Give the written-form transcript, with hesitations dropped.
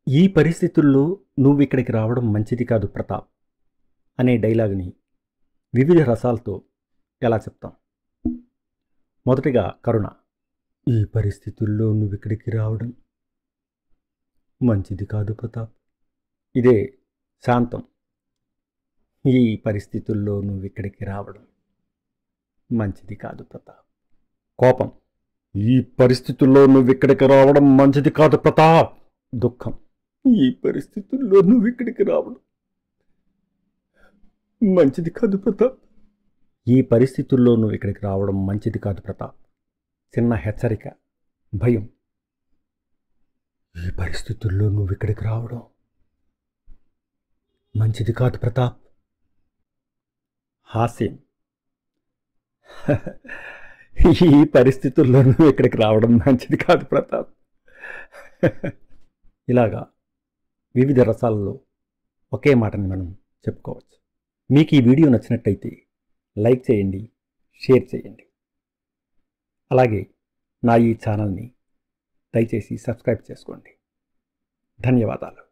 ఈ పరిస్థితుల్లో నువ్విక్కడికి రావడం మంచిది కాదు ప్రతాప్ అనే డైలాగ్ని వివిధ రసాలతో ఎలా చెప్తాం? మొదటిగా కరుణ. ఈ పరిస్థితుల్లో నువ్విక్కడికి రావడం మంచిది కాదు ప్రతాప్. ఇదే శాంతం. ఈ పరిస్థితుల్లో నువ్విక్కడికి రావడం మంచిది కాదు ప్రతాప్. కోపం. ఈ పరిస్థితుల్లో నువ్విక్కడికి రావడం మంచిది కాదు ప్రతాప్. దుఃఖం. ఈ పరిస్థితుల్లో నువ్విక్కడికి రావడం మంచిది కాదు ప్రతాప్. ఈ పరిస్థితుల్లో నువ్వు ఇక్కడికి రావడం మంచిది కాదు ప్రతాప్. చిన్న హెచ్చరిక. భయం. ఈ పరిస్థితుల్లో నువ్వు ఇక్కడికి రావడం మంచిది కాదు ప్రతాప్. హాస్యం. ఈ పరిస్థితుల్లో నువ్వు ఇక్కడికి రావడం మంచిది కాదు ప్రతాప్. ఇలాగా వివిధ రసాలలో ఒకే మాటని మనం చెప్పుకోవచ్చు. మీకు ఈ వీడియో నచ్చినట్టయితే లైక్ చేయండి, షేర్ చేయండి. అలాగే నా ఈ ఛానల్ని దయచేసి సబ్స్క్రైబ్ చేసుకోండి. ధన్యవాదాలు.